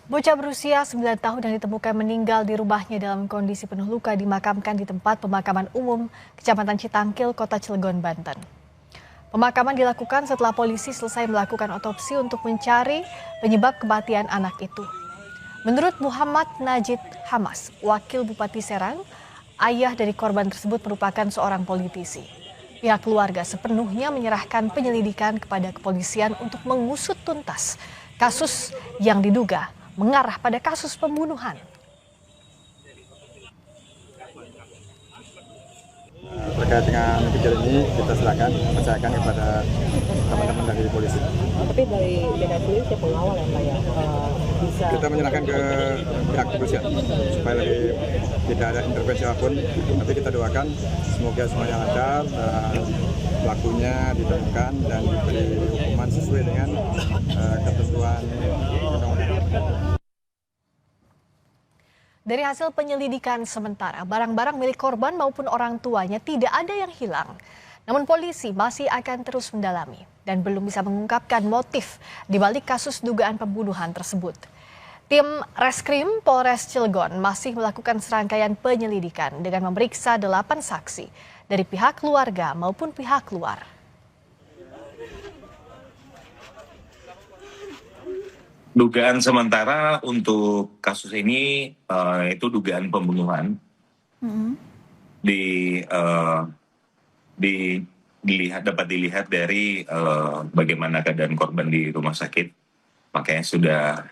Bocah berusia 9 tahun yang ditemukan meninggal di rumahnya dalam kondisi penuh luka dimakamkan di tempat pemakaman umum Kecamatan Citangkil, Kota Cilegon, Banten. Pemakaman dilakukan setelah polisi selesai melakukan otopsi untuk mencari penyebab kematian anak itu. Menurut Muhammad Najib Hamas, Wakil Bupati Serang, ayah dari korban tersebut merupakan seorang politisi. Pihak keluarga sepenuhnya menyerahkan penyelidikan kepada kepolisian untuk mengusut tuntas kasus yang diduga mengarah pada kasus pembunuhan. Terkait dengan kejadian ini kita percayakan kepada teman-teman dari polisi. Tapi dari sendiri siapa pengawal ya Pak ya? Bisa Kita menyerahkan ke pihak kepolisian supaya tidak ada intervensi apapun. Nanti kita doakan semoga semuanya lancar, pelakunya ditemukan dan diberi hukuman sesuai dengan ketentuan undang-undang. Dari hasil penyelidikan sementara, barang-barang milik korban maupun orang tuanya tidak ada yang hilang. Namun polisi masih akan terus mendalami dan belum bisa mengungkapkan motif di balik kasus dugaan pembunuhan tersebut. Tim Reskrim Polres Cilegon masih melakukan serangkaian penyelidikan dengan memeriksa 8 saksi dari pihak keluarga maupun pihak luar. Dugaan sementara untuk kasus ini itu dugaan pembunuhan. Dapat dilihat dari bagaimana keadaan korban di rumah sakit. Makanya sudah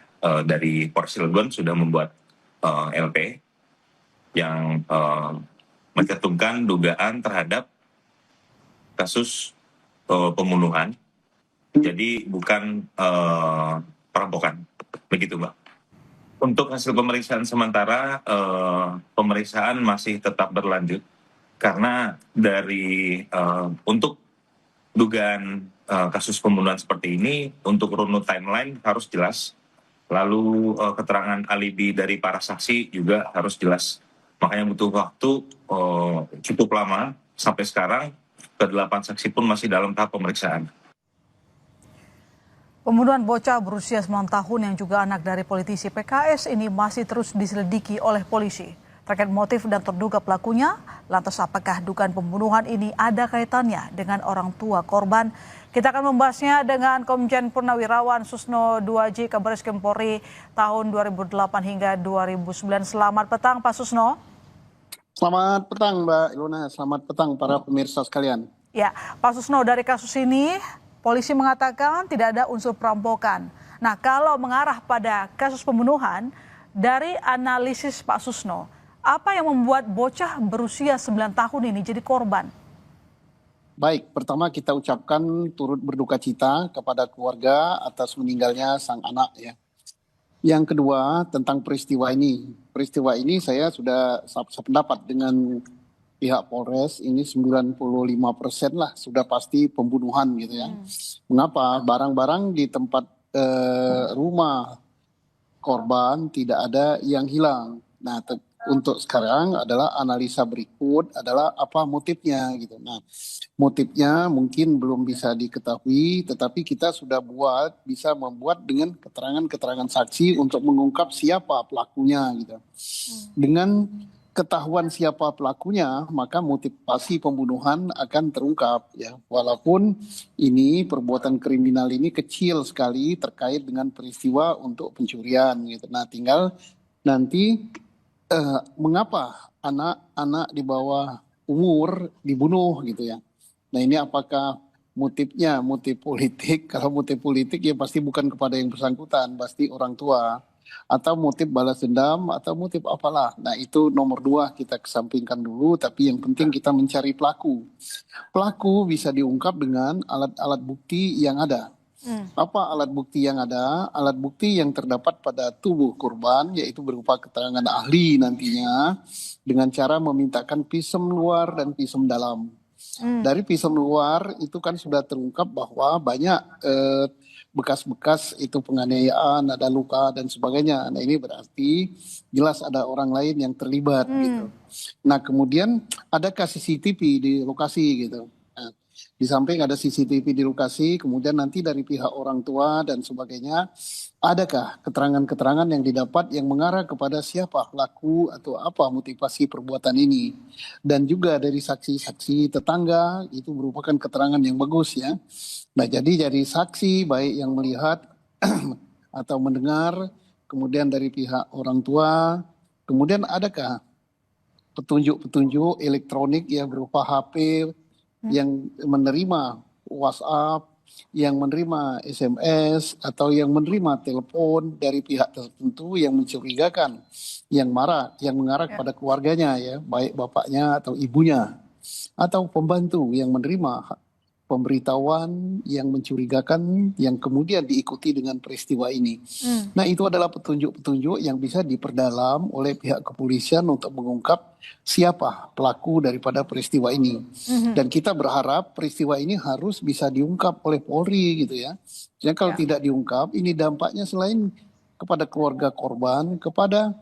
dari Polres Cilegon sudah membuat LP yang mencantumkan dugaan terhadap kasus pembunuhan. Jadi bukan perampokan, begitu Mbak. Untuk hasil pemeriksaan sementara, pemeriksaan masih tetap berlanjut karena dari untuk dugaan kasus pembunuhan seperti ini, untuk runut timeline harus jelas, lalu keterangan alibi dari para saksi juga harus jelas. Makanya butuh waktu cukup lama sampai sekarang, ke-8 saksi pun masih dalam tahap pemeriksaan. Pembunuhan bocah berusia 9 tahun yang juga anak dari politisi PKS ini masih terus diselidiki oleh polisi. Terkait motif dan terduga pelakunya, lantas apakah dugaan pembunuhan ini ada kaitannya dengan orang tua korban? Kita akan membahasnya dengan Komjen Purnawirawan Susno 2J Kabaris-Krim Polri tahun 2008 hingga 2009. Selamat petang Pak Susno. Selamat petang Mbak Ilona, selamat petang para pemirsa sekalian. Ya, Pak Susno, dari kasus ini polisi mengatakan tidak ada unsur perampokan. Nah, kalau mengarah pada kasus pembunuhan, dari analisis Pak Susno, apa yang membuat bocah berusia 9 tahun ini jadi korban? Baik, pertama kita ucapkan turut berduka cita kepada keluarga atas meninggalnya sang anak ya. Yang kedua tentang peristiwa ini. Peristiwa ini saya sudah sependapat dengan pihak Polres, ini 95% lah sudah pasti pembunuhan gitu ya. Mengapa? Barang-barang di tempat rumah korban tidak ada yang hilang. Nah, untuk sekarang adalah analisa berikut adalah apa motifnya gitu. Nah, motifnya mungkin belum bisa diketahui, tetapi kita sudah bisa membuat dengan keterangan-keterangan saksi untuk mengungkap siapa pelakunya gitu. Dengan ketahuan siapa pelakunya, maka motivasi pembunuhan akan terungkap ya. Walaupun ini perbuatan kriminal ini kecil sekali terkait dengan peristiwa untuk pencurian gitu. Nah, tinggal nanti mengapa anak-anak di bawah umur dibunuh gitu ya. Nah, ini apakah motifnya motif politik? Kalau motif politik ya pasti bukan kepada yang bersangkutan, pasti orang tua. Atau motif balas dendam, atau motif apalah. Nah, itu nomor 2 kita kesampingkan dulu, tapi yang penting kita mencari pelaku. Pelaku bisa diungkap dengan alat-alat bukti yang ada. Apa alat bukti yang ada? Alat bukti yang terdapat pada tubuh korban, yaitu berupa keterangan ahli nantinya, dengan cara memintakan visum luar dan visum dalam. Dari visum luar itu kan sudah terungkap bahwa banyak bekas-bekas itu penganiayaan, ada luka dan sebagainya. Nah, ini berarti jelas ada orang lain yang terlibat gitu. Nah, kemudian ada CCTV di lokasi gitu. Nah, Di samping ada CCTV di lokasi, kemudian nanti dari pihak orang tua dan sebagainya, adakah keterangan-keterangan yang didapat yang mengarah kepada siapa pelaku atau apa motivasi perbuatan ini? Dan juga dari saksi-saksi tetangga itu merupakan keterangan yang bagus ya. Nah, jadi dari saksi baik yang melihat atau mendengar, kemudian dari pihak orang tua, kemudian adakah petunjuk-petunjuk elektronik ya berupa HP yang menerima WhatsApp, yang menerima SMS, atau yang menerima telepon dari pihak tertentu yang mencurigakan, yang marah, yang mengarah kepada keluarganya ya, baik bapaknya atau ibunya, atau pembantu yang menerima pemberitahuan yang mencurigakan yang kemudian diikuti dengan peristiwa ini. Nah, itu adalah petunjuk-petunjuk yang bisa diperdalam oleh pihak kepolisian untuk mengungkap siapa pelaku daripada peristiwa ini. Dan kita berharap peristiwa ini harus bisa diungkap oleh Polri gitu ya. Jadi kalau tidak diungkap, ini dampaknya selain kepada keluarga korban, kepada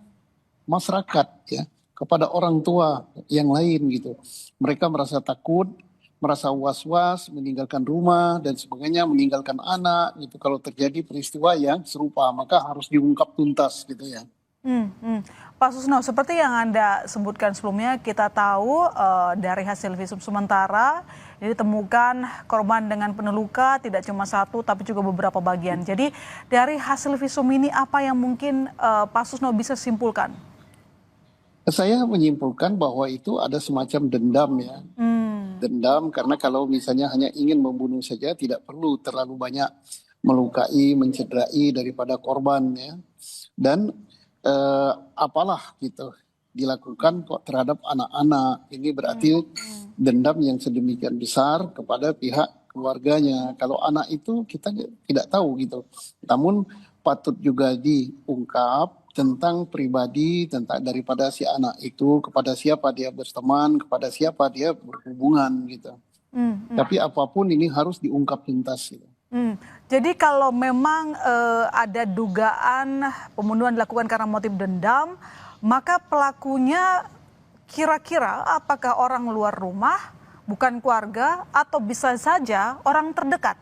masyarakat ya, kepada orang tua yang lain gitu. Mereka merasa takut, merasa was-was, meninggalkan rumah dan sebagainya, meninggalkan anak gitu. Kalau terjadi peristiwa yang serupa, maka harus diungkap tuntas gitu ya. Pak Susno, seperti yang Anda sebutkan sebelumnya, kita tahu dari hasil visum sementara ini ditemukan korban dengan peneluka tidak cuma satu tapi juga beberapa bagian. Jadi dari hasil visum ini apa yang mungkin Pak Susno bisa simpulkan? Saya menyimpulkan bahwa itu ada semacam dendam ya. Dendam karena kalau misalnya hanya ingin membunuh saja tidak perlu terlalu banyak melukai, mencederai daripada korban ya. Dan apalah gitu dilakukan kok terhadap anak-anak. Ini berarti dendam yang sedemikian besar kepada pihak keluarganya. Kalau anak itu kita tidak tahu gitu. Namun patut juga diungkap tentang pribadi, tentang daripada si anak itu, kepada siapa dia berteman, kepada siapa dia berhubungan gitu. Tapi apapun ini harus diungkap tuntas gitu. Jadi kalau memang ada dugaan pembunuhan dilakukan karena motif dendam, maka pelakunya kira-kira apakah orang luar rumah, bukan keluarga, atau bisa saja orang terdekat?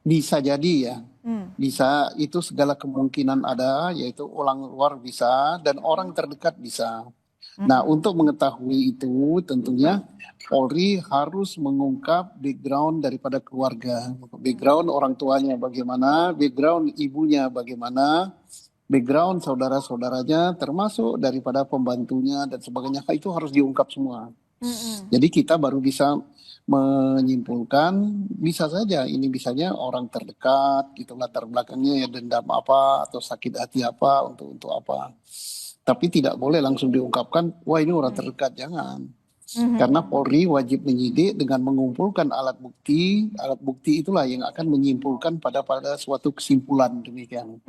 Bisa jadi ya. Bisa, itu segala kemungkinan ada, yaitu orang luar bisa dan orang terdekat bisa. Nah, untuk mengetahui itu tentunya Polri harus mengungkap background daripada keluarga. Background orang tuanya bagaimana, background ibunya bagaimana, background saudara-saudaranya termasuk daripada pembantunya dan sebagainya. Itu harus diungkap semua. Jadi kita baru bisa menyimpulkan bisa saja ini misalnya orang terdekat gitu, latar belakangnya ya dendam apa atau sakit hati apa untuk apa. Tapi tidak boleh langsung diungkapkan wah ini orang terdekat, jangan. Karena Polri wajib menyidik dengan mengumpulkan alat bukti itulah yang akan menyimpulkan pada suatu kesimpulan demikian.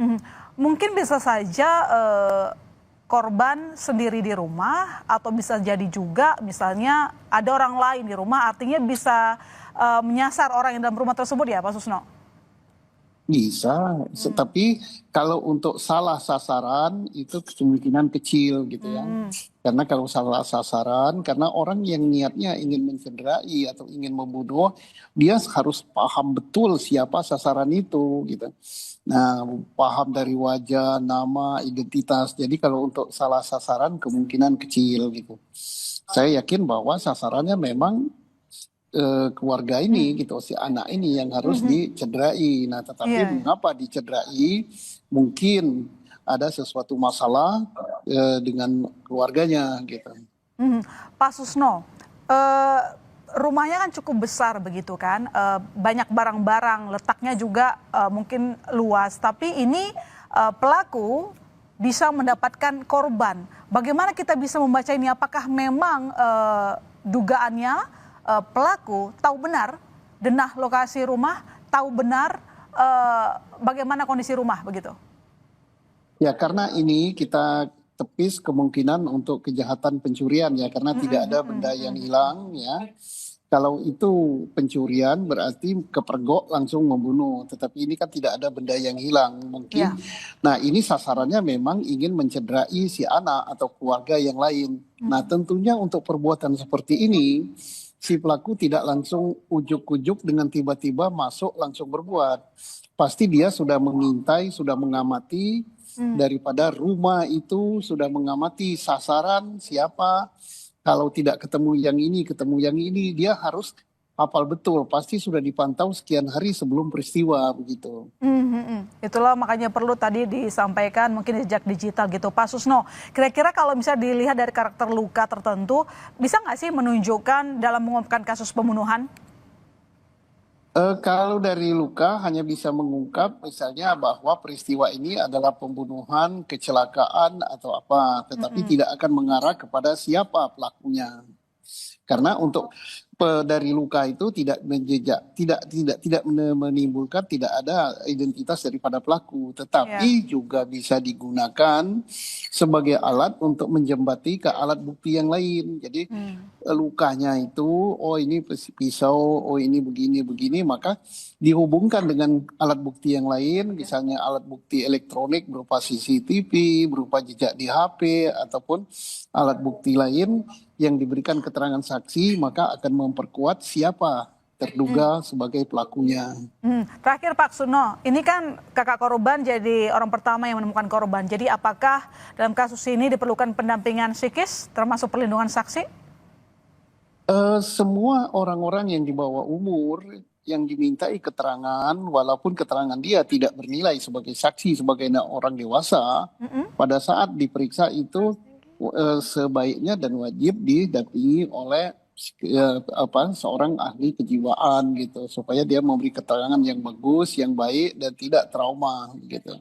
Mungkin bisa saja korban sendiri di rumah atau bisa jadi juga misalnya ada orang lain di rumah, artinya bisa menyasar orang yang dalam rumah tersebut ya Pak Susno? Bisa, tapi kalau untuk salah sasaran itu kemungkinan kecil gitu ya. Karena kalau salah sasaran, karena orang yang niatnya ingin mencederai atau ingin membunuh, dia harus paham betul siapa sasaran itu gitu. Nah, paham dari wajah, nama, identitas. Jadi kalau untuk salah sasaran kemungkinan kecil gitu. Saya yakin bahwa sasarannya memang keluarga ini gitu, si anak ini yang harus dicederai. Nah, tetapi mengapa dicederai? Mungkin ada sesuatu masalah dengan keluarganya gitu. Pak Susno, rumahnya kan cukup besar begitu kan, banyak barang-barang, letaknya juga mungkin luas. Tapi ini pelaku bisa mendapatkan korban. Bagaimana kita bisa membaca ini? Apakah memang dugaannya pelaku tahu benar denah lokasi rumah, tahu benar bagaimana kondisi rumah begitu? Ya karena ini kita tepis kemungkinan untuk kejahatan pencurian ya, karena tidak ada benda yang hilang ya. Kalau itu pencurian berarti kepergok langsung membunuh, tetapi ini kan tidak ada benda yang hilang mungkin. Nah ini sasarannya memang ingin mencederai si anak atau keluarga yang lain. Nah tentunya untuk perbuatan seperti ini si pelaku tidak langsung ujuk-ujuk dengan tiba-tiba masuk langsung berbuat. Pasti dia sudah mengintai, sudah mengamati daripada rumah itu, sudah mengamati sasaran siapa. Kalau tidak ketemu yang ini, dia harus hafal betul. Pasti sudah dipantau sekian hari sebelum peristiwa begitu. Itulah makanya perlu tadi disampaikan mungkin jejak digital gitu. Pak Susno, kira-kira kalau misalnya dilihat dari karakter luka tertentu, bisa nggak sih menunjukkan dalam mengungkapkan kasus pembunuhan? Kalau dari luka hanya bisa mengungkap misalnya bahwa peristiwa ini adalah pembunuhan, kecelakaan atau apa, tetapi tidak akan mengarah kepada siapa pelakunya. Karena untuk dari luka itu tidak menimbulkan, tidak ada identitas daripada pelaku, tetapi juga bisa digunakan sebagai alat untuk menjembati ke alat bukti yang lain. Jadi lukanya itu, oh ini pisau, oh ini begini, maka dihubungkan dengan alat bukti yang lain, misalnya alat bukti elektronik berupa CCTV, berupa jejak di HP, ataupun alat bukti lain yang diberikan keterangan saksi, maka akan memperkuat siapa terduga sebagai pelakunya. Terakhir Pak Suno, ini kan kakak korban jadi orang pertama yang menemukan korban. Jadi apakah dalam kasus ini diperlukan pendampingan psikis termasuk perlindungan saksi? Semua orang-orang yang di bawah umur yang dimintai keterangan, walaupun keterangan dia tidak bernilai sebagai saksi, sebagai orang dewasa, pada saat diperiksa itu sebaiknya dan wajib didampingi oleh seorang ahli kejiwaan gitu, supaya dia memberi keterangan yang bagus, yang baik dan tidak trauma gitu.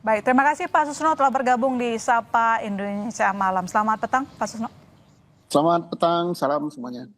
Baik, terima kasih Pak Susno telah bergabung di Sapa Indonesia Malam. Selamat petang Pak Susno. Selamat petang, salam semuanya.